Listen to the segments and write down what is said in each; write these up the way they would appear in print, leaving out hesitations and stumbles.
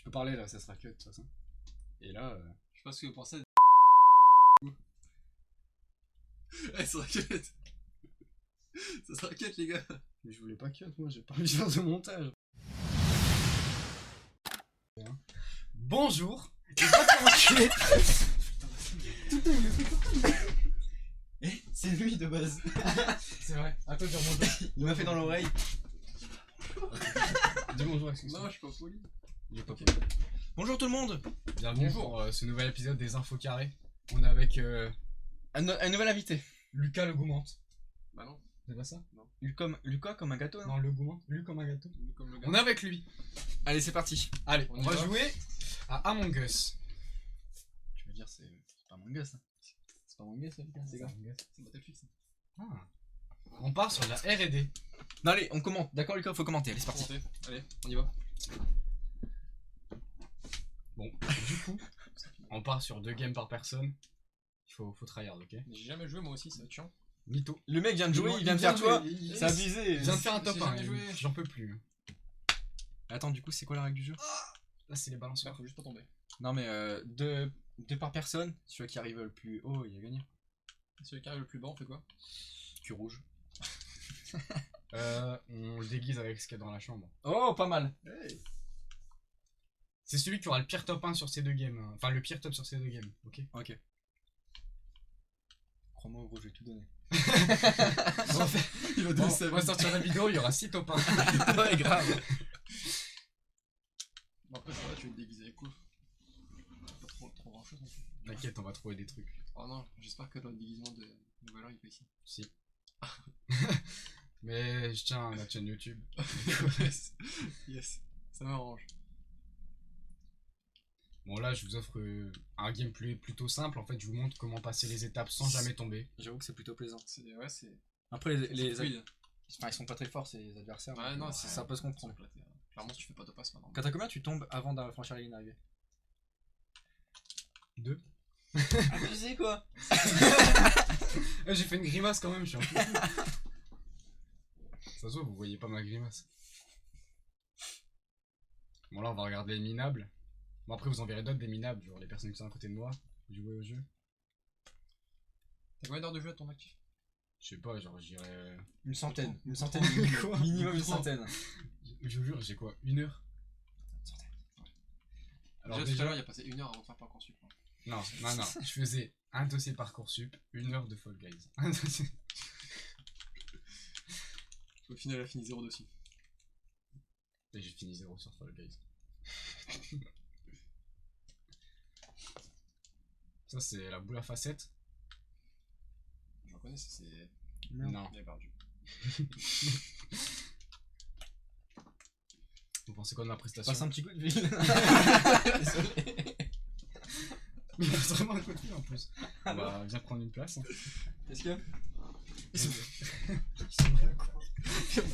peux parler là, ça sera que de toute façon. Et là, Je sais pas ce que vous pensez. Eh, ça raquette. Ça se raquette, les gars. mais je voulais pas cut, moi j'ai pas envie de faire de montage. Bonjour. Et va t'enculer. Eh, c'est lui de base. C'est vrai, à toi de remonter. Il m'a fait dans l'oreille. Dis bonjour, excuse-moi. Non, je suis pas poli. Il est pas poli. Bonjour tout le monde. Bienvenue Bonjour. pour ce nouvel épisode des Infos Carrés. On est avec Un nouvel invité. Lucas le Goumante. Bah non, C'est pas ça? Lucas comme un gâteau, non? Non, le Goumante. Lui comme un gâteau. comme le gars. On est avec lui. Allez, c'est parti. Allez, On on y va va. jouer à Among Us. Tu veux dire, c'est pas manga ça? C'est pas manga ça, Lucas? C'est grave. C'est Battlefield, ça. Ah. On part sur la R&D. Non, allez, on commente. D'accord, Lucas, faut commenter. Allez, c'est parti. Commenter. Allez, on y va. Bon, du coup, on part sur 2 games par personne. Faut tryhard, ok? J'ai jamais joué, moi aussi, ça va être chiant. Mytho. Le mec vient de jouer, il vient de vient faire toi. jouer, C'est abusé. Il vient de faire un top J'ai 1, jamais joué. j'en peux plus. Attends, du coup, c'est quoi la règle du jeu? Là, c'est les Là, balanceurs. faut juste pas tomber. Non, mais deux par personne. Celui qui arrive le plus haut, il a gagné. Celui qui arrive le plus bas, on fait quoi? Cul rouge. On le déguise avec ce qu'il y a dans la chambre. Oh, pas mal. Hey. C'est celui qui aura le pire top 1 sur ces 2 games. Hein. Enfin, le pire top sur ces 2 games, ok? Ok. Crois-moi, gros, je vais tout donner. Il va donner on va sortir la vidéo, il y aura 6 top 1. Ouais, grave. Bon, après, ça va, tu veux te déguiser avec quoi? Pas trop grand chose non plus. T'inquiète, on va trouver des trucs. Oh non, j'espère que dans le déguisement de Nouvelle Heure, il fait ici. Si. Mais je tiens à ma chaîne YouTube. Yes. Yes. Ça m'arrange. Bon, là, je vous offre un gameplay plutôt simple. En fait, je vous montre comment passer les étapes sans jamais tomber. J'avoue que c'est plutôt plaisant. Ouais, c'est. Après, les fluide. enfin, ils sont pas très forts, ces adversaires. Ouais, non, ça peut se c'est comprendre. éclaté. Clairement, si tu fais pas de passe maintenant. Quand t'as combien, tu tombes avant de franchir la ligne d'arrivée? 2. Abusé, quoi. J'ai fait une grimace quand même, je suis un peu fou. Ça se voit, vous voyez pas ma grimace. Bon, là, on va regarder les minables. Bon, après, vous en verrez d'autres des minables, genre les personnes qui sont à côté de moi. Jouer au jeu. T'as combien d'heures de jeu à ton actif? Je sais pas, genre, j'irais. Une centaine. Une centaine. Quoi Minimum une centaine. Je vous jure, j'ai quoi? 1 heure? Alors, Déjà, tout à l'heure, il a passé 1 heure avant de faire Parcoursup. Hein. Non, je faisais un dossier Parcoursup, 1 heure de Fall Guys. Un dossier. Au final, elle a fini 0 dossier. Et j'ai fini 0 sur Fall Guys. Ça, c'est la boule à facettes. Je reconnais, c'est. Non. Il a perdu. Vous pensez quoi de ma prestation? Passe un petit coup de fil. Désolé. Il passe vraiment un coup de fil en plus. On va bien prendre une place. Hein. Est-ce que.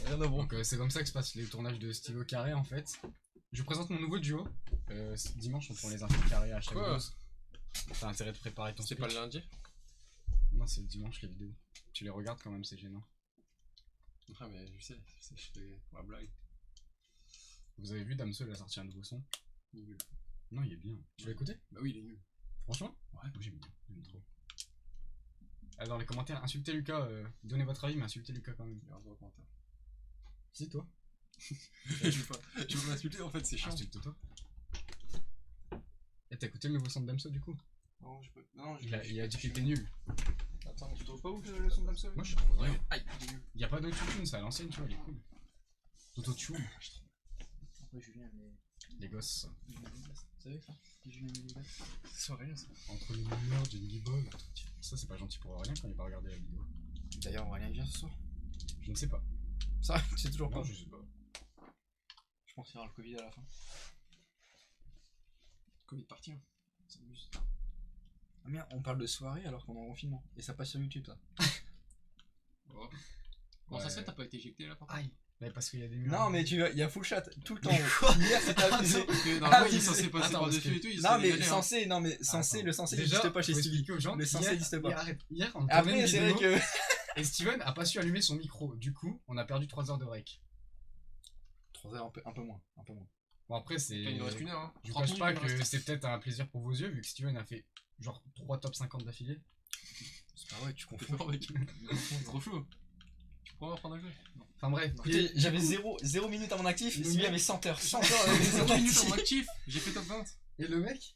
Rien à voir. Donc c'est comme ça que se passent les tournages de Stylo Carré en fait. Je vous présente mon nouveau duo. Dimanche on prend les infos carrés à chaque Quoi? dose. T'as intérêt de préparer ton C'est speech. pas le lundi? Non, c'est le dimanche les vidéos. Tu les regardes quand même, c'est gênant. Ah, mais je sais, je fais la blague. Vous avez vu Damso, il a sorti un nouveau son? Il est nul. Non, il est bien. Tu l'as écouté? Bah oui, il est nul. Franchement? Ouais, j'aime bien. J'aime trop. Ah, dans les commentaires, insultez Lucas. Donnez votre avis, mais insultez Lucas quand même. Il y aura un commentaire. Si, toi? Je veux m'insulter en fait, c'est chiant. Insulte-toi. Et t'as écouté le nouveau son de Damso du coup? Non, je peux. Non, Il a dit qu'il était nul. Attends, tu trouves pas ouf le son de Damso? Moi je trouve vrai. Aïe, il est nul. Il y a pas d'autotune, ça à l'ancienne, tu vois, il est cool. D'autotune, Après, Julien, mais. les gosses. Vous savez ça? Julien, mais. C'est rien ça. Entre les lumières d'une guibole. Ça, c'est pas gentil pour Aurélien quand il va regarder la vidéo. D'ailleurs, Aurélien vient ce soir. Je ne sais pas. Ça, c'est toujours pas. Non, je sais pas. Je pense qu'il y aura le Covid à la fin. Covid parti, hein. Ça m'amuse. Ah merde, on parle de soirée alors qu'on est en confinement. Et ça passe sur YouTube, ça. Oh. Comment ça se fait, t'as pas été éjecté là par contre? Aïe. Mais parce qu'il y a des murs. Non, mais il y a full chat tout le temps. Hier, c'était abusé. Parce que Ah, normalement, il est oui, censé c'est- passer attends, par-dessus parce et tout. il Non, s'est mais galéré, hein. censé, non, mais censé, Attends. le censé Déjà, n'existe pas chez faut Stevie. expliquer aux gens. Le censé n'existe pas. Hier, on tournait Après, une c'est vrai vidéo que. et Steven a pas su allumer son micro. Du coup, on a perdu 3 heures de rec. 3 heures, un peu moins. Un peu moins. Bon, après, c'est. Il nous reste une heure. Hein. Je vous 30 cache pas minutes, il nous que reste. c'est peut-être un plaisir pour vos yeux, vu que Steven a fait genre 3 top 50 d'affilée. C'est pas vrai, tu T'es confonds. fort, mec. C'est trop chaud. Tu pourras apprendre à jouer. Enfin bref, Écoutez, et- j'avais 0 minutes à mon actif, Le Sylvie mec- avait 100 heures. 100 J'ai heures 30 minutes en actif. J'ai fait top 20. Et le mec,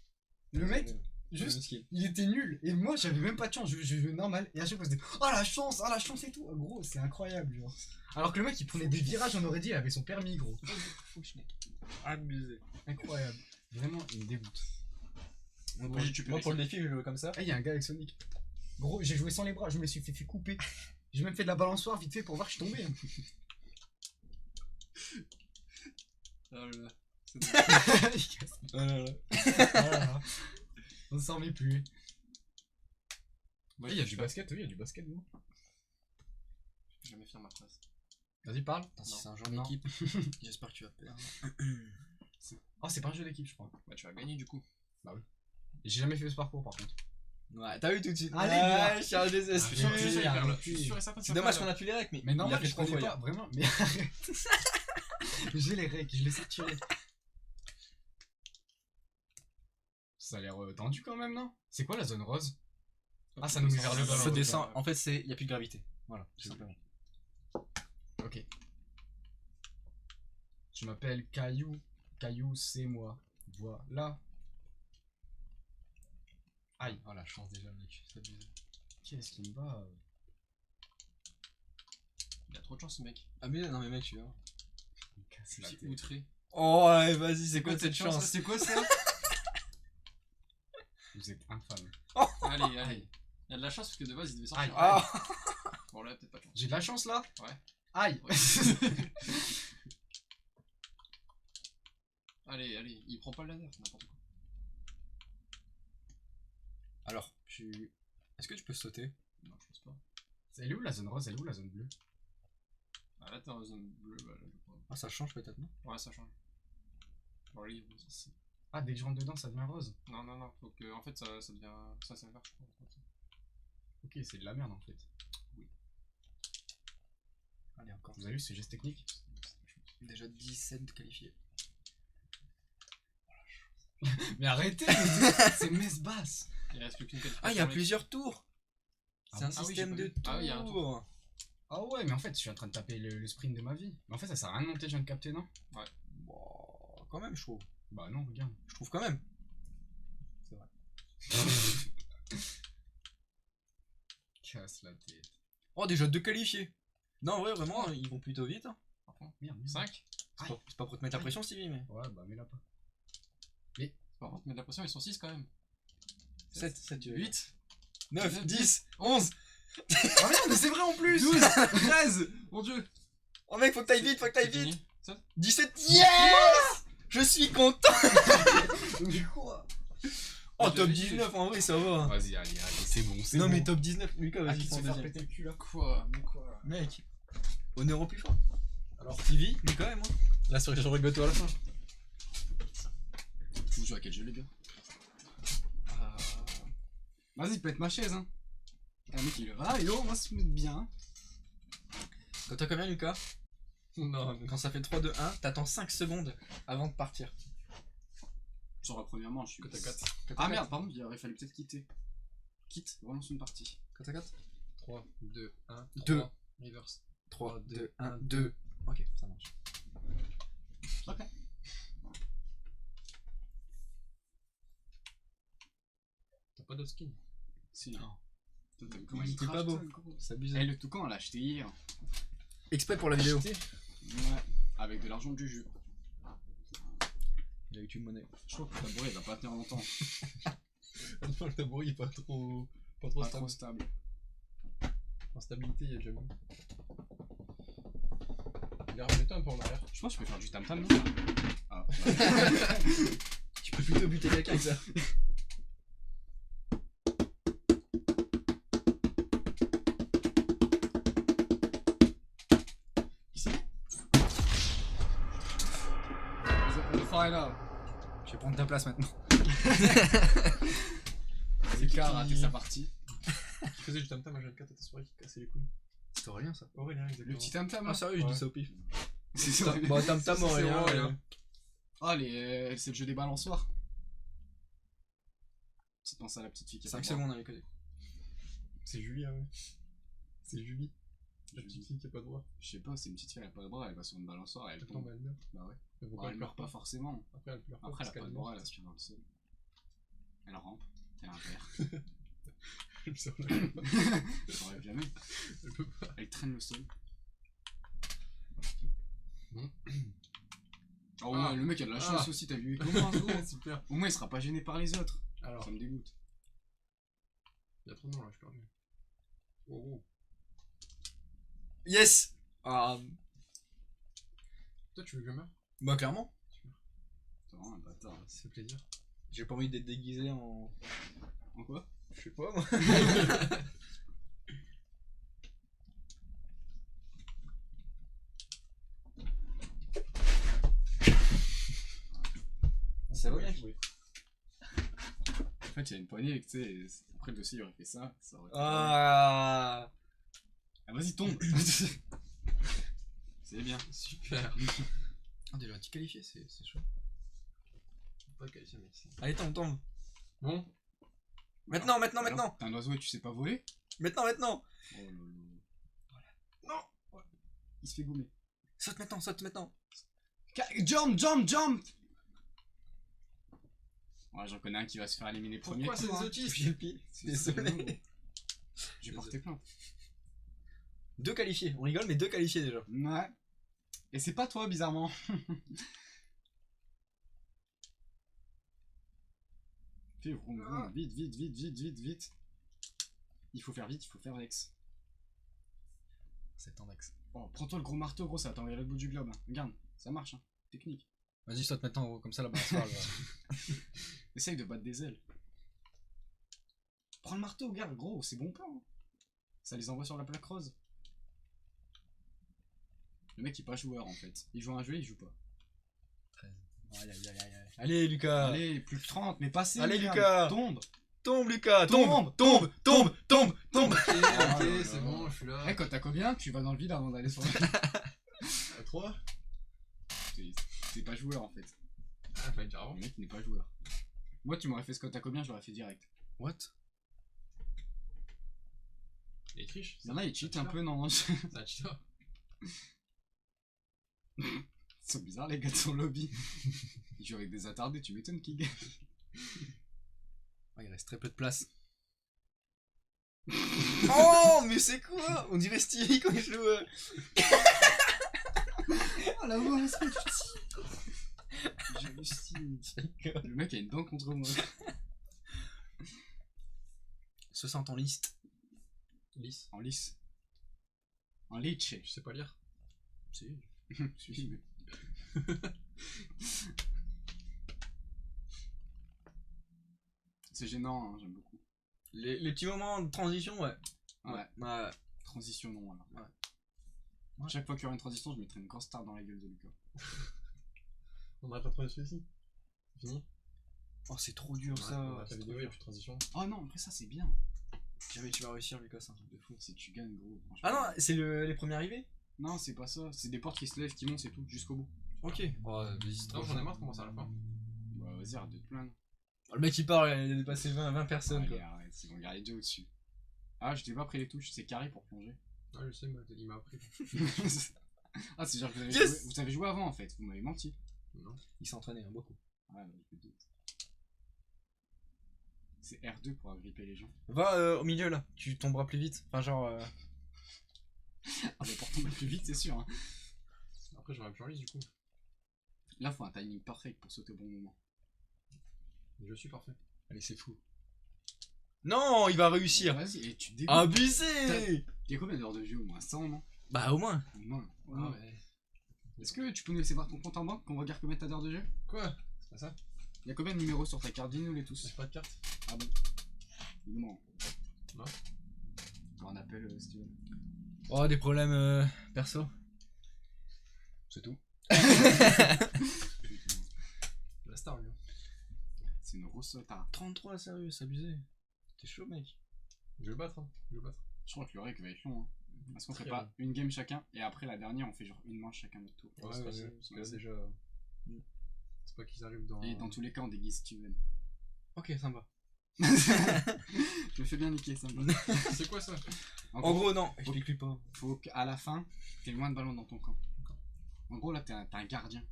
juste, il était nul. Et moi, j'avais même pas de chance. Je jouais normal. Et à chaque fois, c'était oh la chance et tout. Gros, c'est incroyable, genre. Alors que le mec, il prenait des virages, on aurait dit, il avait son permis, gros. Abusé. Incroyable. Vraiment, il me dégoûte. Moi, pour le défi, je jouais comme ça. Ah, il y a un gars avec Sonic. Gros, j'ai joué sans les bras, je me suis fait couper. J'ai même fait de la balançoire vite fait pour voir, je suis tombé. Ah là là. C'est Il casse. Ah là là. Ah là là. On s'en remet plus. Moi, Il y a je du fais- basket, oui, il y a du basket, gros. J'ai jamais fait ma phrase. Vas-y, parle. Attends, si Non. c'est un jeu Non. d'équipe, j'espère que tu vas perdre. Oh, c'est pas un jeu d'équipe, je crois. Bah, tu vas gagner du coup. J'ai jamais fait ce parcours, par contre. Ouais, t'as vu tout de suite. Allez, ouais, bien. je suis un désespéré. Je suis sûr, il arrête, perd, là. Je arrête. suis sûr et certain que C'est ça dommage perd, qu'on là. a plus les règles, mais Mais il a normal, fait je 3 connais fois pas, hier. vraiment. Mais arrête. J'ai les règles, je les ai tirées. Ça a l'air tendu quand même, non? C'est quoi la zone rose? Ah, ça nous met vers le bas. Ça alors, descend. En fait, il y a plus de gravité. Voilà, tout simplement. Ok. Je m'appelle Caillou. Caillou, c'est moi. Voilà. Aïe. Oh la chance déjà, mec. C'est abusé. Qu'est-ce qui me bat? Il a trop de chance, ce mec. Abusé, non mais mec, tu vois. Il me casse Je la suis tête. outré. Oh ouais, vas-y, c'est quoi cette chance chance? C'est quoi ça? Vous êtes infâme. Allez, allez. Il y a de la chance parce que de base il devait sortir. Aïe. Ah. Bon, là, peut-être pas de chance. J'ai de la chance là? Ouais. Aïe. Allez, allez, il prend pas le laser, c'est n'importe quoi. Alors, est-ce que tu peux sauter? Non, je pense pas. Elle est où la zone rose? Elle est où la zone bleue? Ah, là, t'es en zone bleue, bah, là, je crois. Ah, ça change peut-être, non? Ouais, ça change. Bon, là, il est rose ici. Ah, dès que je rentre dedans, ça devient rose. Non, non, non, faut que. En fait, ça devient. Ça, c'est vert, je crois. Ok, c'est de la merde en fait. Allez, encore. Vous avez vu ce geste technique? Déjà 17 qualifiés. Mais arrêtez! C'est messe basse! Il reste plus qu'une qualification. Ah, il y a mec. plusieurs tours! Ah C'est un bon? Ah oui, système j'ai de pas vu. tours! Ah oui, il y a un tour. Ah ouais, mais en fait, je suis en train de taper le sprint de ma vie. Mais en fait, ça sert à rien de monter, je viens de capter, non? Bon, quand même, je trouve. Bah non, regarde. Je trouve quand même. C'est vrai. Casse la tête. Oh, déjà 2 qualifiés! Non, en vrai, vraiment, ils vont plutôt vite. Hein. Merde. 5. C'est pas pour te mettre la pression, Stevie, mais. Ouais, bah mets-la pas. Par contre, mais de la pression, ils sont 6 quand même. 7, 8. 9, 10, 11! Ah merde, mais c'est vrai en plus! 12. 13. Mon dieu. Oh mec, faut que t'ailles vite, faut que t'ailles C'est vite! fini. Ça 17, yes! Je suis content! Mais quoi? Oh, top 19, en vrai, ça va. Vas-y, allez, c'est bon, c'est Non, bon. mais top 19, Lucas, Ah, vas-y, qui se prends fait faire deuxième. péter le cul là? Quoi? Mais quoi? Mec, honneur au plus fort. Alors, Stevie, Lucas et moi. La cerise sur le gâteau à la fin. Vous jouez à quel jeu, les gars? Vas-y, pète ma chaise, hein. Ah, mec, il est là, et oh, on va se mettre bien. Quand t'as combien, Lucas? Non, Quand ça fait 3, 2, 1, t'attends 5 secondes avant de partir. sur la première manche, je suis. Quand t'as 4. Ah merde, pardon, il aurait fallu peut-être quitter. Quitte, relance une partie. Quand t'as 4? 3, 2, 1, 2. reverse. 3, 2, 1, 2. Ok, ça marche. Ok. T'as pas d'autre skin? Si. Non. Toi, t'as vu Il comment il était pas beau. C'est abusé. Eh, le toucan, on l'a acheté hier. Exprès pour la vidéo. Ouais. Avec de l'argent du jeu. Il a eu une monnaie. Je crois que le tabouret il va pas tenir longtemps. Non, le tabouret il est pas trop Pas trop stable. En stabilité, il y a déjà mis. Il a remis un peu en arrière. Je pense que je peux faire du tam-tam, non? Ah. Tu peux plutôt buter quelqu'un avec ça. Ici. The final. Je vais prendre ta place maintenant. Zika a raté sa partie. Qui faisait du tam-tam à Jeanne 4 à ta soirée qui cassait les couilles. C'était Aurélien ça. Aurélien, exactement. Le petit tam-tam. Ah, sérieux, je dis ça au pif. C'est ça. Bon, tam-tam, C'est Aurélien. Aurélien. Ah, c'est le jeu des balançoires. Tu penses à la petite fille qui a 5 pas de bras. secondes avec les. C'est Julie, hein, ouais. C'est Julie. La Julie. petite fille qui a pas de droit. Je sais pas, c'est une petite fille, elle a pas de bras, elle va sur une balançoire, elle Elle tombe. tombe, elle meurt. Bah ouais. Mais Bon, pourquoi elle meurt pas forcément. Après, elle pleure pas. Après, elle a parce pas de qu'elle bras, elle meurt. aspire dans le sol. Elle rampe, elle a un verre. Elle se relève pas. Elle s'enlève jamais. Elle peut pas. Elle traîne le sol. Hmm. Oh Ah. ouais, le mec a de la chance Ah. aussi, t'as vu il commence gros. Super. Au moins il sera pas gêné par les autres. Alors, Ça me dégoûte. il y a trop de noms là, je suis perdu. Oh, oh. Yes. Ah. Toi, tu veux que je meure? Bah, clairement. C'est vraiment un bâtard. Ça fait plaisir. J'ai pas envie d'être déguisé en. En quoi? Je sais pas moi. Ça va bien jouer. En fait il y a une poignée, tu sais, après le dossier il aurait fait ça. Ça aurait été Ah. Ah vas-y tombe. C'est bien. Super. Ah, déjà, tu qualifié, c'est chaud. Pas qualifié, mec. Allez, tombe. Bon. Maintenant. Alors, t'es un oiseau et tu sais pas voler? Maintenant. Oh là là. Non. Il se fait gommer. Saute maintenant. Jump. Ouais, j'en connais un qui va se faire éliminer premier. Pourquoi c'est tour, des hein. autistes? C'est Désolé. ça, gros. J'ai porté plainte. 2 qualifiés, on rigole, mais 2 qualifiés déjà. Ouais. Et c'est pas toi, bizarrement. Fais vroom, vroom. Vite. Il faut faire vite, il faut faire Lex. C'est en axe. Oh, prends-toi le gros marteau, gros, ça va t'envoyer l'autre bout du globe. Hein. Regarde, ça marche, hein. Technique. Vas-y, saute maintenant, gros, comme ça là-bas. Essaye de battre des ailes. Prends le marteau, regarde, gros, c'est bon plan. Hein. Ça les envoie sur la plaque rose. Le mec il est pas joueur en fait. Il joue à un jeu, il joue pas. 13. Aïe. Allez, Lucas. Allez, plus que 30, mais passez. Allez, regarde. Lucas. Tombe. Tombe, Lucas. Tombe. Tombe. Ok, là c'est là. bon, je suis là. Eh, quand t'as combien, tu vas dans le vide avant d'aller sur le. 3. C'est pas joueur en fait. Ah, fallait dire avant. Le mec n'est pas joueur. Moi, tu m'aurais fait Scott à combien, je l'aurais fait direct. What? Il triche. Il y en a, ils cheat un peu, non. C'est un cheater. Ils sont bizarres les gars de son lobby. Ils jouent avec des attardés, tu m'étonnes qu'ils gagnent. Ouais, il reste très peu de place. Oh, mais c'est quoi? On dirait Stevie quand il joue. Oh la voix, est-ce que tu tires? J'hallucine. Le mec a une dent contre moi. 60 en liste. Lisse. En lice. En leech. Je sais pas lire. Si. Si, mais- C'est gênant, hein, j'aime beaucoup. Les petits moments de transition, ouais. Ouais. Transition non alors. Ouais. Chaque fois qu'il y aura une transition, je mettrai une grosse star dans la gueule de Lucas. On aurait pas trouvé celui-ci. C'est fini. Oh, c'est trop dur ça. On a fait vidéo et puis transition. Oh non, après ça c'est bien. Jamais tu vas réussir, Lucas, c'est un truc de fou. C'est que tu gagnes gros. franchement. Ah non, c'est les premiers arrivés? Non, c'est pas ça. C'est des portes qui se lèvent, qui montent, c'est tout, jusqu'au bout. Ok. Oh, vas-y, c'est trop J'en ai marre de commencer à la fin. Bah vas-y, arrête de te plaindre. Le mec il parle, il a dépassé 20 personnes Allez, quoi. arrête, ils vont garder Dieu au-dessus. Ah, je t'ai pas pris les touches, c'est carré pour plonger. Ah, je sais, il m'a appris. Ah, c'est genre que Yes vous avez joué avant en fait, vous m'avez menti. Non. Il s'entraînait hein, beaucoup. Ouais, bah, je me doute. C'est R2 pour agripper les gens. Va au milieu là, tu tomberas plus vite. Enfin, genre. Ah, mais pour tomber plus vite, c'est sûr. Hein. Après, j'aurais plus en liste du coup. Là, faut un timing parfait pour sauter au bon moment. Je suis parfait. Allez, c'est fou. Non, il va réussir. Vas-y, et tu dégoûtes. Abusé. Il y a combien d'heures de jeu au moins 100 non? Bah, au moins. Au moins. Ah ouais. Est-ce que tu peux nous laisser voir ton compte en banque qu'on regarde combien t'as d'heures de jeu? Quoi? C'est pas ça? Il y a combien de numéros sur ta carte? Dis-nous les tous. J'ai pas de carte. Ah bon? Dis-moi. Non. On appelle si tu veux. Oh, des problèmes perso. C'est tout. La star, lui. C'est une rossota. 33, sérieux, c'est abusé. T'es chaud, mec. Je vais le battre, hein. Je vais le battre. Je crois que le rec va être long. Hein. Parce qu'on fait Très pas long. une game chacun et après la dernière on fait genre une manche chacun notre tour. Ouais, c'est ouais, facile. parce que là, déjà. C'est pas qu'ils arrivent dans. Et dans tous les cas, on déguise Steven. Ok, sympa. Je me fais bien niquer, ça me va. C'est quoi ça? En En gros, non, je t'écris pas. faut qu'à la fin, t'aies moins de ballons dans ton camp. En gros, là, t'es un gardien.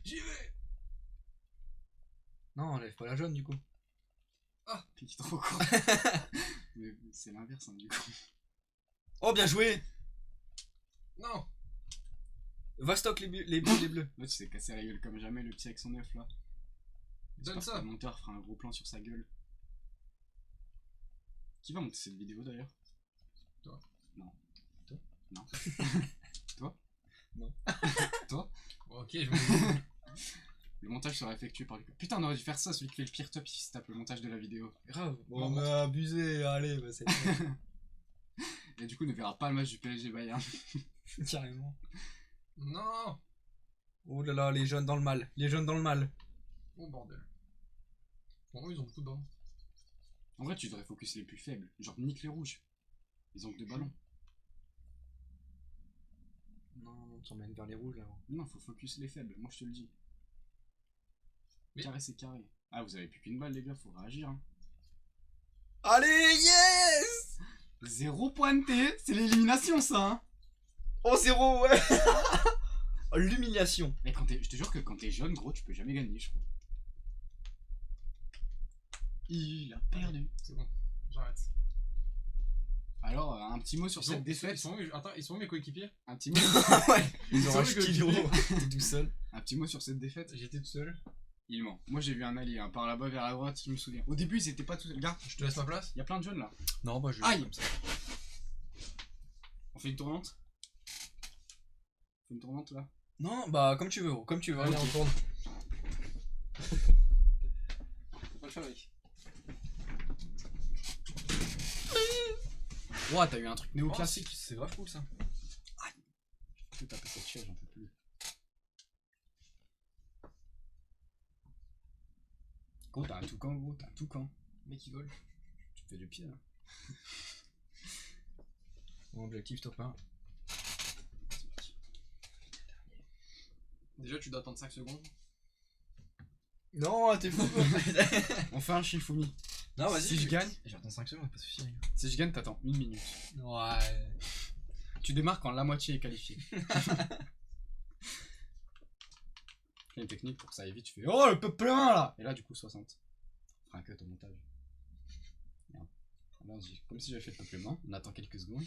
J'y vais. Non, enlève pas la jaune du coup. T'es trop con. Mais c'est l'inverse, hein, du coup. Oh, bien joué. Non. Va stock les bleus, les bleus. Là, tu t'es cassé la gueule comme jamais, le petit avec son œuf là. Donne J'espère ça. que le monteur fera un gros plan sur sa gueule. Qui va monter cette vidéo d'ailleurs? Toi. Non. Toi. Non. Toi. Non. Toi. Ok, je me Le montage sera effectué par Lucas. Putain, on aurait dû faire ça, celui qui fait le pire top, il se tape le montage de la vidéo. Grave. Bon, On a abusé, allez, bah c'est Et du coup, on ne verra pas le match du PSG Bayern. carrément. Non. Oh là là, les jeunes dans le mal. Les jeunes dans le mal. Oh bordel. Bon, ils ont beaucoup de ballons. En vrai, tu devrais focus les plus faibles. Genre, nique les rouges. Ils ont que 2 ballons. Non, on s'emmène vers les rouges là. Non, faut focus les faibles, moi je te le dis. Mais- Carré, c'est carré. Ah, vous avez plus qu'une balle, les gars, faut réagir. Hein. Allez, yes. 0 pointé, c'est l'élimination, ça. Hein. Oh, 0, ouais. L'humiliation. Mais je te jure que quand t'es jeune, gros, tu peux jamais gagner, je crois. Il a perdu. C'est bon, j'arrête. Alors, un petit mot sur cette défaite. Attends, ils sont où mes coéquipiers? Un petit mot. Ouais. Ils ont ont acheté acheté l'euro. T'es tout seul. Un petit mot sur cette défaite. J'étais tout seul. Il ment. Moi j'ai vu un allié, hein, par là-bas vers la droite, je me souviens. Au début, ils étaient pas tous. Regarde, Je te laisse ma place? il y a plein de jeunes là. Non, bah je. Aïe. On fait une tournante? On fait une tournante là? Non, bah comme tu veux, gros, comme tu veux. Allez, Allez, on on tourne. On le faire avec. Ouah, t'as eu un truc néoclassique. C'est grave cool ça. Je peux taper cette chaise, j'en peux plus. Gros, t'as un toucan, gros, t'as un toucan. Mec, il vole. Tu te fais du pied là. Mon objectif top 1. Déjà, tu dois attendre 5 secondes. Non, t'es fou. On fait un Shifumi. Non, vas-y. Si je gagne, J'attends 5 secondes, pas de soucis. si je gagne, t'attends 1 minute. Ouais. Tu démarres quand la moitié est qualifiée. Il y a une technique pour que ça aille vite, tu fais oh le peu plein là. Et là du coup 60. On fera un cut au montage. Merde. Là, comme si j'avais fait le peuplement, on attend quelques secondes.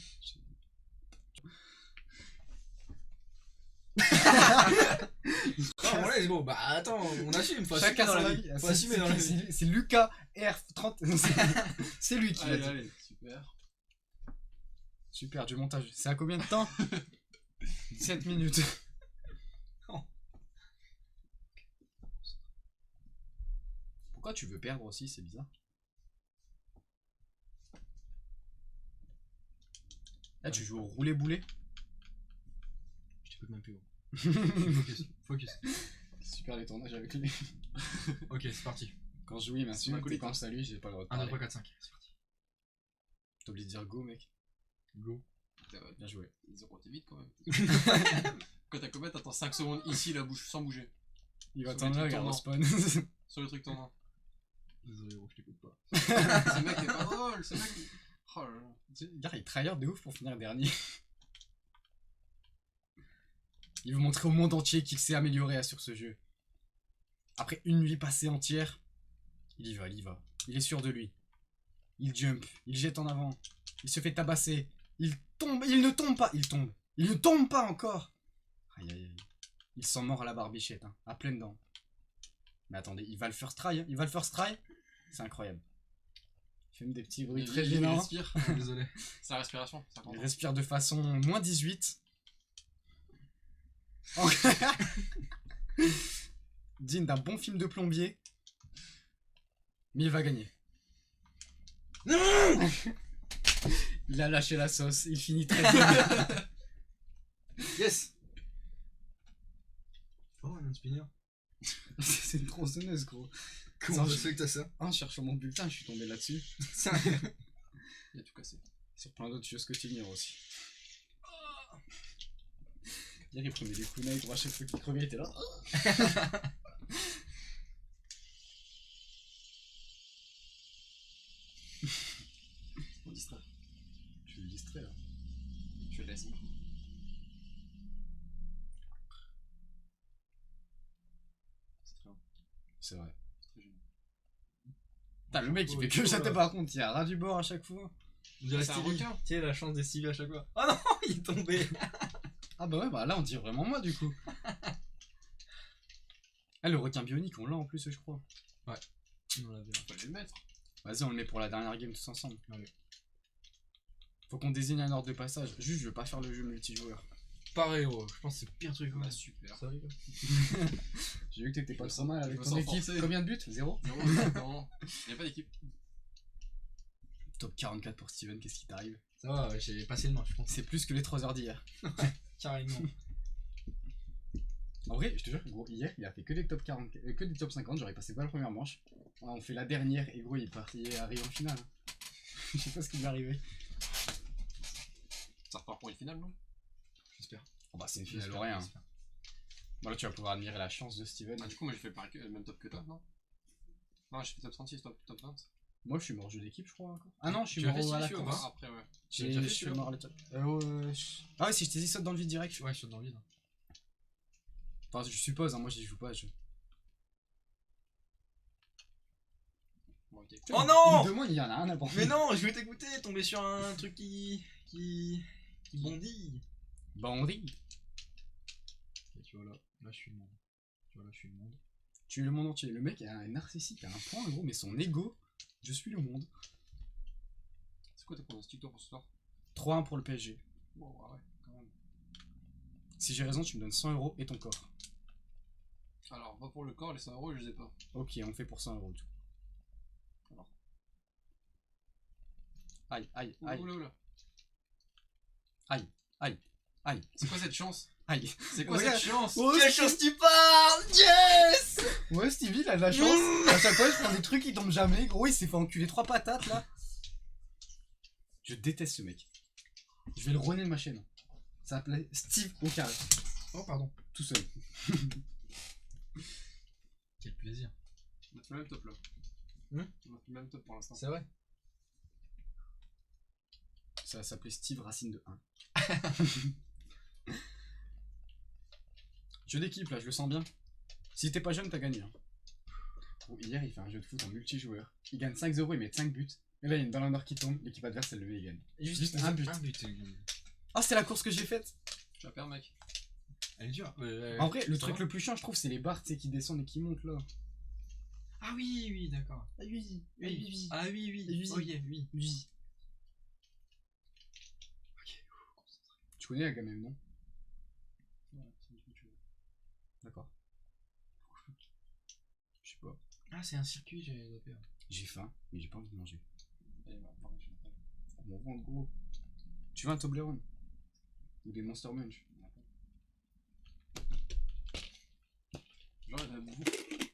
On laisse, gros. Bah attends, on assume. Faut Chacun assumer dans son la avis. vie. Faut assumer dans la vie. C'est Lucas R30. C'est lui qui l'a Allez, dit. allez, super. Super, du montage. C'est à combien de temps? 17 minutes. Pourquoi tu veux perdre aussi? C'est bizarre. Là, tu joues au roulé-boulet. Je t'écoute même plus, gros. Focus, focus. Super les tournages avec lui. Ok, c'est parti. Quand je joue, il m'insulte. Et quand c'est à lui, j'ai pas le droit de 1, 2, parler. 3, 4, 5. C'est parti. T'as oublié de dire go, mec. Go. Bien joué. Ils ont compté vite quand même. Quand t'as combien, t'attends 5 secondes ici, la bouche, sans bouger. Il va Sur t'en les là, trucs regarde, on tournants. spawn. Sur le truc tournant. Désolé, gros, je t'écoute pas. Ce mec est pas drôle, ce mec. Oh là là. Regarde, il tryhard de ouf pour finir dernier. Il veut montrer au monde entier qu'il s'est amélioré sur ce jeu. Après une nuit passée entière, il y va, il y va. Il est sûr de lui. Il jump, il jette en avant. Il se fait tabasser. Il tombe, il ne tombe pas. Il tombe. Il ne tombe pas encore. Aïe aïe aïe. Il s'en mord à la barbichette, hein, à pleines dents. Mais attendez, il va le first try, hein. Il va le first try. C'est incroyable. Il fait même des petits bruits très Il gênants. respire. Désolé. Sa respiration, ça Il compte. respire de façon moins 18. Digne d'un bon film de plombier. Mais il va gagner. Non. Il a lâché la sauce, il finit très bien. Yes. Oh, un spinner. C'est une tronçonneuse, gros. Comment je sais que t'as ça? En cherchant mon bulletin, je suis tombé là-dessus. Il a tout cassé. Sur plein d'autres choses que tu ignores aussi. Hier, il prenait des kunai pour à chaque fois qu'il crevait, il était là. On distrait. Je suis distrait là. Je fais de la SMR. C'est très bien. C'est vrai. C'est très joli. Putain, le mec il Oh, fait il que est chaud, jeter là. par contre, il y a ras du bord à chaque fois. On dirait C'est un Stevie. requin. Tu sais, la chance des Stevie à chaque fois. Oh non, il est tombé. Ah bah ouais, bah là on dirait vraiment moi du coup. Ah, le requin bionique, on l'a en plus, je crois. On l'a vu. Fallait le mettre. Vas-y, on le met pour la dernière game tous ensemble. Allez. Faut qu'on désigne un ordre de passage. Juste, je veux pas faire le jeu multijoueur. Pareil, gros. Je pense que c'est le pire truc. Bah Ouais. super. Ça va, les gars. J'ai vu que t'étais pas Je me trop sens- mal je avec me ton sens équipe. forcé. Combien de buts? 0. Non, attends. Il n'y a pas d'équipe. Top 44 pour Steven, qu'est-ce qui t'arrive? Ça va, ouais, j'ai passé le match, je pense. C'est plus que les 3 heures d'hier. Carrément. En vrai, je te jure, gros, hier, il a fait que des top 40, que des top 50. J'aurais passé pas la première manche. On fait la dernière et gros, il est parti arrivé en finale. Je sais pas ce qui lui est arrivé. Ça repart pour une finale, non? J'espère. Oh bah, c'est une finale ou rien. Bon, là, tu vas pouvoir admirer la chance de Steven. Ah, du coup, moi j'ai fait le même top que toi, non? Non, j'ai fait top 36, top 20. Moi, je suis mort jeu d'équipe, je crois. Encore. Ah non, je suis Tu l'as mort fait à la celui-ci ou course. pas Après, ouais. Tu l'as déjà fait, Je suis celui-là mort à la top. Ah ouais, si je t'ai dit saute dans le vide direct. Ouais, je suis dans le vide. Enfin, je suppose, hein, moi, j'y joue pas. Bon, ok. Oh non! Il me demande, il y en a un à prendre. Mais non, je voulais t'écouter, tomber sur un truc qui bondit. Bandit. Et tu vois là, là je suis le monde. Tu vois là, je suis le monde. Tu es le monde entier. Le mec est un narcissique à un point, gros, mais son ego, je suis le monde. C'est quoi tes pronostics toi pour ce soir? 3-1 pour le PSG. Bon, ouais, quand même. Si j'ai raison, tu me donnes 100 € et ton corps. Alors, va pour le corps, les 100 €, je les ai pas. Ok, on fait pour 100 € tout. Alors. Aïe, aïe, Oula, aïe, oula, oula. aïe, aïe, aïe, C'est quoi cette chance? aïe. C'est quoi Regarde. cette chance? Oh, Quelle chance tu parles! Yes! Ouais, Stevie, il a de la chance. À chaque fois, je prends des trucs qui tombent jamais. Gros, il s'est fait enculer 3 patates là. Je déteste ce mec. Je vais le runner de ma chaîne. Ça s'appelait Steve au carré. Oh, pardon. Tout seul. Quel plaisir. On a fait le même top là. On a fait le même top pour l'instant. C'est vrai? Ça s'appelait Steve Racine de 1. Jeu d'équipe là, je le sens bien. Si t'es pas jeune, t'as gagné. Hein. Bon, hier, il fait un jeu de foot en multijoueur. Il gagne 5 €, il met 5 buts. Et là, il y a une ballon d'or qui tombe, l'équipe adverse, elle le met et gagne. Juste un but. Ah, c'est la course que j'ai faite. Tu vas perdre, mec. Elle est dure. En vrai, le ça truc va le plus chiant, je trouve, c'est les barres, tu sais, qui descendent et qui montent là. Ah oui, oui, d'accord. Ah oui, Oui. Ah oui, oui. Oui. Ok, oui. oui. Tu connais Agamemnon, non? Ouais, c'est ce que tu veux. D'accord. Je sais pas. Ah, c'est un circuit, j'avais zappé. J'ai faim, mais j'ai pas envie de manger. Allez, bah, pardon, je vais faire. Mon ventre gros. Tu veux un Toblerone? Ou des Monster Munch? Genre, il va bouffer.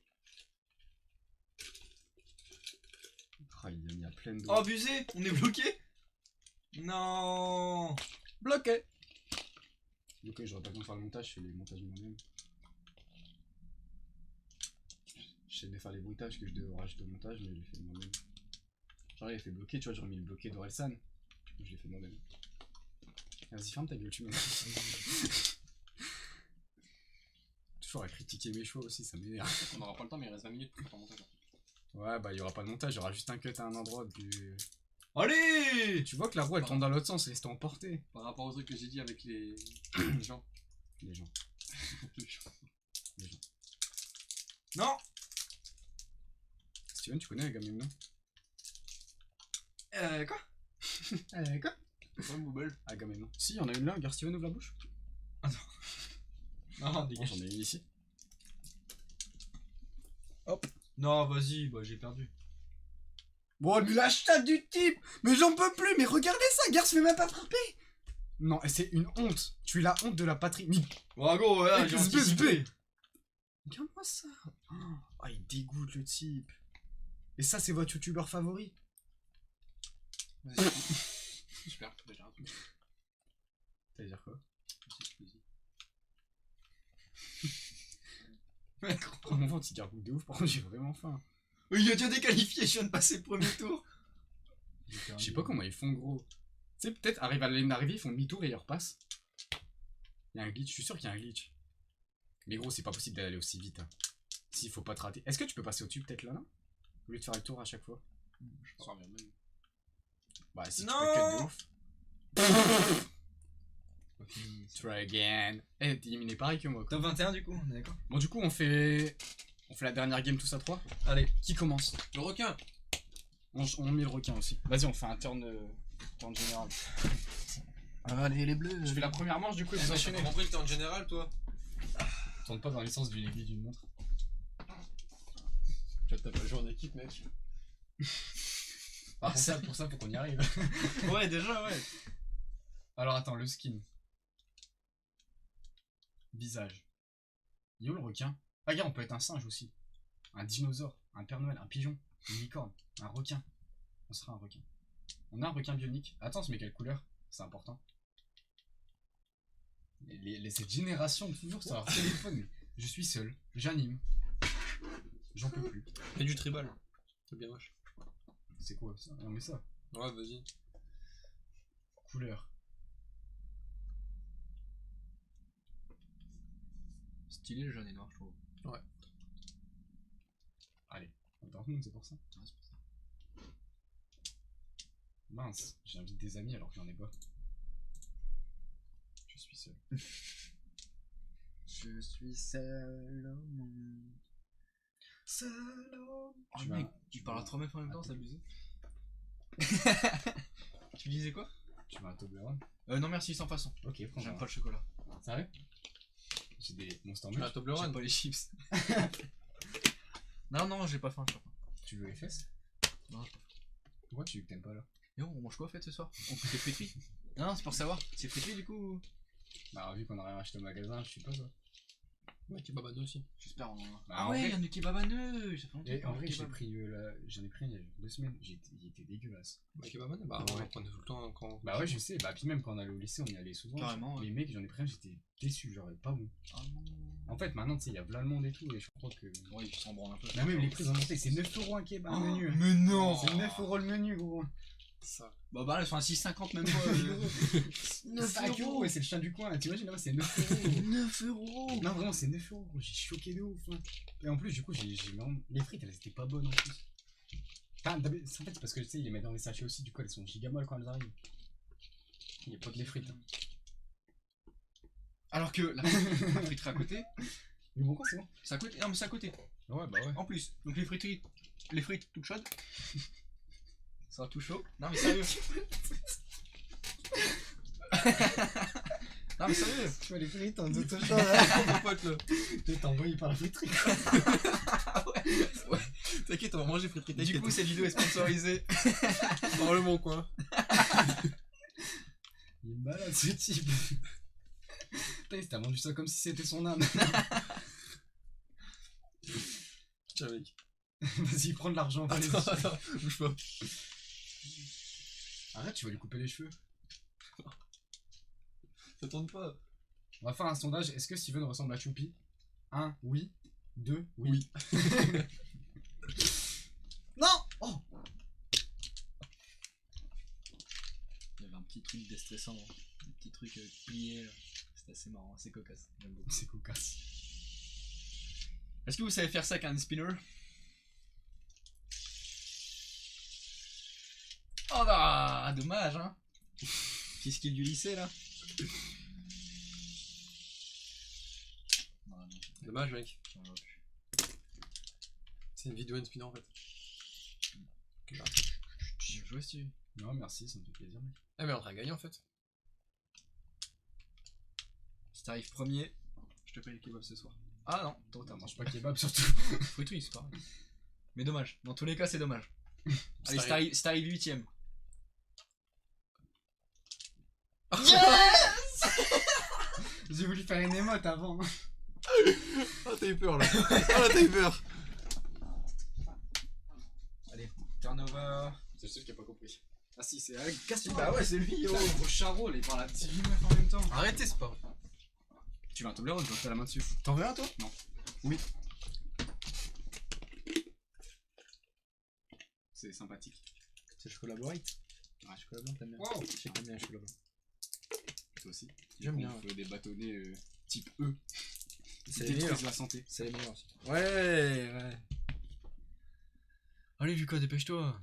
Ah, il y a plein de... Oh, abusé! On est bloqué? Non! bloqué! Ok, j'aurais pas besoin de faire le montage, je fais les montages moi-même. Je sais bien faire les bruitages que je devais rajouter au montage, mais je les fais moi-même. Genre, il est fait bloquer, tu vois, j'aurais mis le bloqué d'Orelsan. Du coup, je l'ai fait moi-même. Vas-y, ferme ta gueule, tu m'as. Toujours à critiquer mes choix aussi, ça m'énerve. On n'aura pas le temps, mais il reste 20 minutes pour faire ton montage. Ouais, bah, il y aura pas de montage, il y aura juste un cut à un endroit. Puis... Allez! Tu vois que la roue elle tourne dans l'autre sens, reste emportée. Par rapport au truc que j'ai dit avec les gens. Les gens. Non! Steven, tu connais Agamemnon? Quoi? Quoi? C'est pas une boubelle. Agamemnon. Si, y'en a une là, regarde Steven ouvre la bouche. Non, Bon, dégage. j'en ai une ici. Non, vas-y, bah j'ai perdu. Bon, mais la chatte du type! Mais j'en peux plus! Mais regardez ça, Gar se fait même pas frapper! Non, c'est une honte. Tu es la honte de la patrie. Mais Bon, gros, ouais, j'ai SBSB. anticipé. regarde-moi ça! Oh, il dégoûte le type. Et ça, c'est votre youtubeur favori? Super, déjà un truc. Ça veut dire quoi? Vas-y. Mon ventre il gargouille de ouf, par contre j'ai vraiment faim. Il a déjà déqualifié, je viens de passer le premier tour. Je sais pas comment ils font gros. Tu sais, peut-être arrivent à la ligne d'arrivée, ils font demi-tour et ils repassent. Il y a un glitch, je suis sûr qu'il y a un glitch. Mais gros, c'est pas possible d'aller aussi vite. Hein. S'il faut pas te rater. Est-ce que tu peux passer au-dessus peut-être là, non? Au lieu de faire le tour à chaque fois. Je pense bien même. Bah si Non. tu peux cut de ouf. Try again. Eh, t'es éliminé pareil que moi quoi. Top 21 du coup, on est d'accord. Bon du coup on fait la dernière game tous à 3. Allez. Qui commence? Le requin. On met le requin aussi. Vas-y on fait un turn général. Allez les bleus. Je fais la première manche du coup et vous T'as enchaînez. compris que t'es en général, toi? Tourne pas dans les sens d'une aiguille d'une montre. Tu vas pas jouer en équipe, mec. Ah, pour ça faut qu'on y arrive. Ouais, déjà, ouais. Alors attends, le skin. Visage. Il est où le requin? Ah gars, on peut être un singe aussi. Un dinosaure, un Père Noël, un pigeon, une licorne, un requin. On sera un requin. On a un requin bionique. Attends, on se met quelle couleur? C'est important. Cette génération, toujours sur leur téléphone. Mais je suis seul, j'anime. J'en peux plus. Mets du tribal. C'est bien moche. C'est quoi ça? On met ça. Ouais, vas-y. Couleur. Stylé le jaune et noir, je trouve. On est en monde, c'est pour ça. Ouais, c'est pour ça. Mince, j'invite des amis alors que j'en ai pas. Je suis seul. Je suis seul au monde. Seul au monde. Oh Tu mec, vas- tu parles à 3 meufs en même temps, c'est abusé. Tu disais quoi? Tu veux un Toblerone? Non merci, sans façon. Ok, prends J'aime pas le chocolat. Sérieux? J'ai des Monster Tu veux un Munch. Toblerone? J'aime pas les chips. Non, j'ai pas faim, j'ai pas faim. Tu veux les fesses? Non, j'ai pas faim. Pourquoi tu t'aimes pas là? Yo, on mange quoi en fait ce soir? On fait friterie? Non, c'est pour savoir. C'est friterie du coup? Bah vu qu'on a rien acheté au magasin, je sais pas ça. Ouais, kebab à deux aussi. J'espère, on en a. Bah, Ah en ouais, vrai- il y a un kebab à deux. Ça fait longtemps Et qu'on en a vrai le j'en ai kebab. pris il y a 2 semaines, il était dégueulasse. Bah, kebab à deux? Bah, Ouais. on en prenait tout le temps quand. Bah ouais je sais, bah puis même quand on allait au lycée on y allait souvent. Carrément, ouais. Les mecs j'en ai pris un, j'étais déçu, genre pas bon. Ah non. En fait maintenant tu sais il y a plein de monde et tout et je crois que... Ouais, ils s'en branlent un peu. Là même les prix ont monté, c'est 9 € un kebab, un menu. Mais non. C'est 9 € le menu gros. Ça. Bah, là, ils sont à 6,50 même pas. 5 € et c'est le chien du coin, t'imagines là c'est 9 €. 9 euros. Non vraiment c'est 9 €, j'ai choqué de ouf. Hein. Et en plus du coup j'ai vraiment... Les frites elles étaient pas bonnes en plus. En fait c'est parce que tu sais ils les mettent dans des sachets aussi, du coup elles sont giga molles quand elles arrivent. Il y a pas que les frites. Hein. Alors que la friterie à côté, Mais pourquoi c'est bon? c'est à côté. Non, mais c'est à côté. Ouais bah ouais. En plus. Donc les frites toutes chaudes. Ça sera tout chaud. Non, mais sérieux. Non, mais sérieux. Tu vois les frites en tout Mon pote là. T'es envoyé par la friterie. T'inquiète, on va manger friterie. Du coup, cette vidéo est sponsorisée. dans le mon coin. Il est malade ce type. Putain il t'a vendu ça comme si c'était son âme. Tiens, mec. Vas-y prends de l'argent, va les... Attends, bouge pas. Arrête tu vas lui couper les cheveux. Ça tourne pas. On va faire un sondage, est-ce que Steven ressemble à Choupi? 1, oui. 2, oui. Non. Oh. Il y avait un petit truc déstressant. Un petit truc plié. C'était assez marrant, assez cocasse. J'aime beaucoup. C'est cocasse. Est-ce que vous savez faire ça avec un spinner? Oh là, dommage hein. Petit skill du lycée là. Non, non, Dommage, mec. j'en vois plus. C'est une vidéo spinner en fait. Bien joué si tu veux. Non merci, ça me fait plaisir mec. Ah, mais on a gagné en fait. Si t'arrives premier, je te paye le kebab ce soir. Ah non, trop T'en tard. manges pas kebab surtout. Friterie, c'est pareil. Mais dommage, dans tous les cas c'est dommage. Allez, t'arrives- si t'arrives 8ème. J'ai voulu faire une émote avant. Ah, t'as eu peur là. Ah, là, t'as eu peur. Allez, turnover. C'est le seul qui a pas compris. Ah si c'est avec Gaston. Bah ouais, c'est lui, yo. Gros charreau, il parle à 18 meufs en même temps. Arrêtez, c'est pas vrai. Tu veux un Toblerone, je vais te la main dessus. T'en veux un toi? Non. Oui. C'est sympathique. C'est le chocolat white. Ouais. Chocolat blanc, t'aimes bien. Wow. Je sais que t'aimes bien le chocolat blanc. Toi aussi. J'aime bien, On fait des bâtonnets type E. C'est Qui les meilleurs. détruisent la santé. C'est les meilleurs aussi. Ouais. Allez, Lucas, dépêche-toi.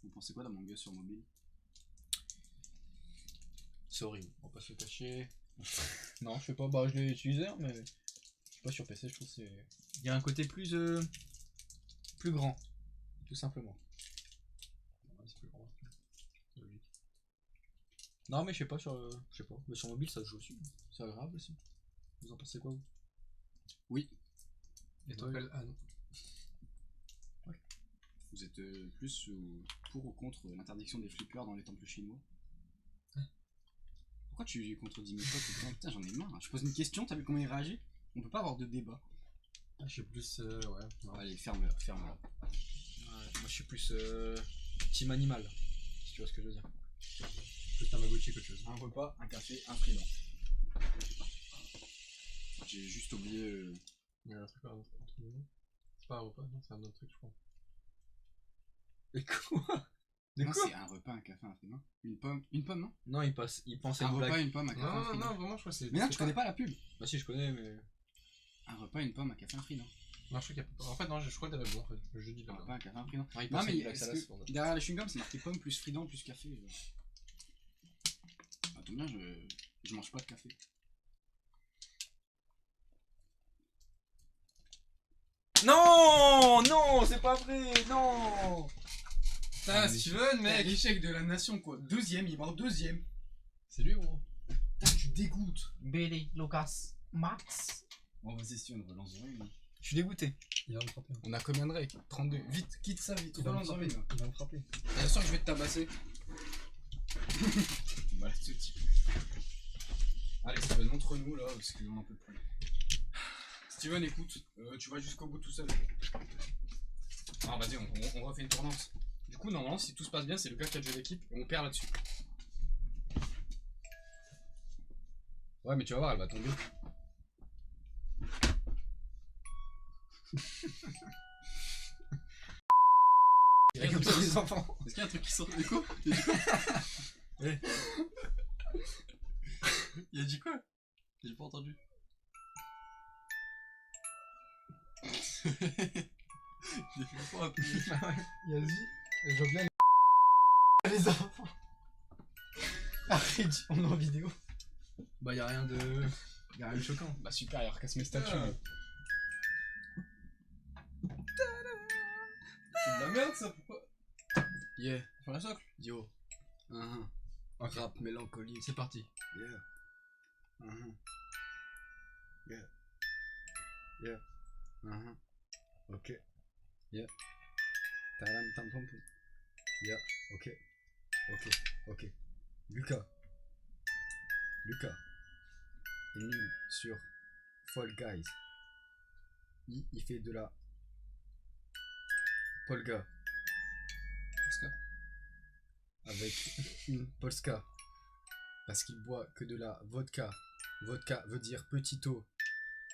Vous pensez quoi d'Among Us sur mobile? C'est horrible, on va pas se le cacher. Non, je sais pas, bah je l'ai utilisé, hein, mais je sais pas sur PC, je trouve que c'est. Il y a un côté plus grand, tout simplement. Ouais, c'est plus grand. C'est logique. Non, mais je sais pas, je sais pas. Mais sur mobile, ça se joue aussi. C'est agréable aussi. Vous en pensez quoi, vous? Oui. Et toi, Anne? Vous êtes plus pour ou contre l'interdiction des flippers dans les temples chinois? Pourquoi tu contredis mes potes tout le temps? Putain, j'en ai marre. Je pose une question, t'as vu comment il réagit? On peut pas avoir de débat. Je suis plus. Ouais. Non. Allez, ferme-la, ferme-la. Ouais, moi, je suis plus. Team animal, si tu vois ce que je veux dire. Plus Tamagotchi qu'autre chose. Un repas, un café, un freelance. J'ai juste oublié. Il y a un truc entre nous. C'est pas un repas, non, c'est un autre truc, je crois. Et quoi? De Non, quoi? c'est un repas, un café, un freelance. Une pomme, non? Non, il pense à Un une repas, blague. une pomme, un café, un Non, freelance. non, vraiment, je crois que c'est. Mais non, tu connais pas la pub? Bah si, je connais, mais. Un repas, une pomme, un café, un freelance. Non, je crois qu'il y a pas. En fait, non, je crois que t'avais bon, en fait. Je dis Un là. repas, un café, un freelance. Non, il Non, pense à mais une blague, est-ce ça que c'est pour ça. derrière les chewing-gums, c'est marqué pomme plus freelance plus café. Attends bien, je mange pas de café. Non, c'est pas vrai, non. Putain, Steven, mec! L'échec de la nation, quoi. Deuxième, il est mort deuxième. C'est lui, gros. Putain, tu dégoûtes. Billy, Lucas, Max. Bon, vas-y, Steven, relance-en une. Je suis dégoûté. Il va me frapper. On a combien de règles? 32. Vite, quitte ça, vite. Il va me Relance-en frapper. une. Il va me frapper. Bien sûr que je vais te tabasser. Voilà, ce type. Allez, Steven, montre-nous là, parce qu'on n'en peut plus. Steven, écoute, tu vas jusqu'au bout tout seul. Ah, vas-y, on refait une tournante. Du coup, normalement, si tout se passe bien, c'est le gars qui a le jeu d'équipe et on perd là-dessus. Ouais, mais tu vas voir, elle va tomber. Il y a comme ça les enfants. Est-ce qu'il y a un truc qui sort de quoi? Il a dit quoi? J'ai pas entendu. Il a fait froid un peu. Il a dit, je vois bien les enfants. Arrête, on est en vidéo. Bah y'a rien de choquant. Bah super, il recasse mes statues. Ah. lui. C'est de la merde ça, pourquoi? Yeah, Faire la socle. yo. Rap mélancolie. C'est parti. Yeah. Yeah. Yeah. Ok. Yeah. Taram tam pom pom. Yeah. Ok. Ok. Lucas est nul sur Fall Guys. Il fait de la Polga avec une Polska parce qu'il boit que de la vodka. Vodka veut dire petito.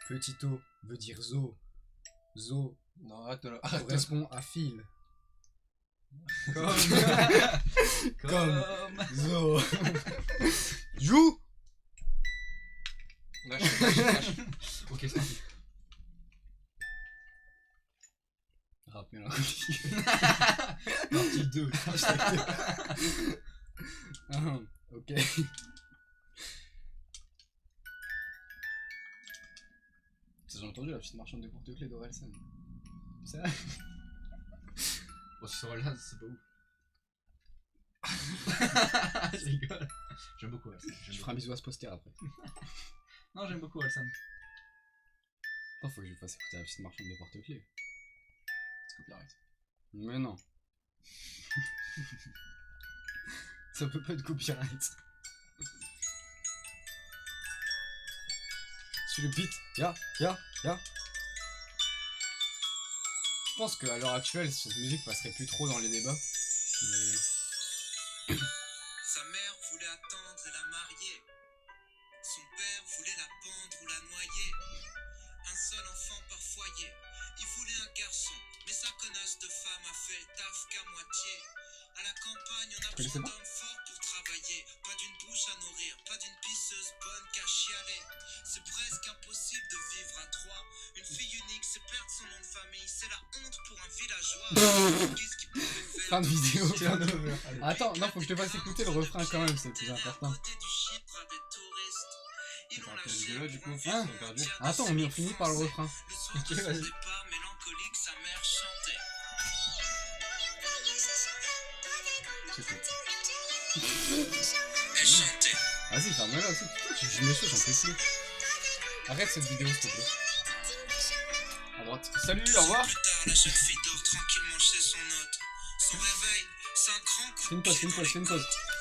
Petito veut dire zo. Zo Non, arrête là. correspond à fil. Comme. Zo. Joue. Lâche. Ok, c'est parti. Rap mélancolie. Partie 2. Ok. J'ai entendu la petite marchande de porte-clés d'Orelsan. C'est vrai? Bon, si ça là, c'est pas ouf. Je rigole. J'aime beaucoup Alsam. Je ferai un bisou à ce poster après. Non, j'aime beaucoup Alsam. Attends, faut que je lui fasse écouter la petite marchande de porte-clés. C'est copyright. Mais non. Ça peut pas être copyright. Sur le beat, ya. Je pense qu'à l'heure actuelle, cette musique passerait plus trop dans les débats. Mais... Sa mère voulait attendre et la marier. voulait la pendre ou la noyer. Un seul enfant par foyer. Il voulait un garçon, mais sa connasse de femme a fait le taf qu'à moitié. À la campagne, on a besoin d'hommes forts pour travailler. Pas d'une bouche à nourrir, pas d'une pisseuse bonne qu'à chialer. C'est presque impossible de vivre à trois. Une fille unique, c'est perdre son nom de famille. C'est la honte pour un villageois. Qu'est-ce qu'il pouvait faire Fin de vidéo. Allez. Attends, non, faut que je te fasse écouter le refrain quand même, c'est le plus important. À côté du Chypre à des touristes. Ils C'est l'ont pas la lâché vidéo, du coup. pour Hein un Ils ont perdu. Attends, on finit par le refrain. Le soir de son départ, mélancolique, sa mère chantait. C'est tout. Elle chantait. Vas-y, ferme-la aussi. Putain, je me suis, j'en peux plus. Arrête cette vidéo, s'il te plaît. À droite. Salut, au revoir. Plus tard, la jeune fille dort tranquillement chez son hôte. Son réveil, c'est un grand coup Fais une de pause, pied fais une dans pause, les fais une pause. côtes.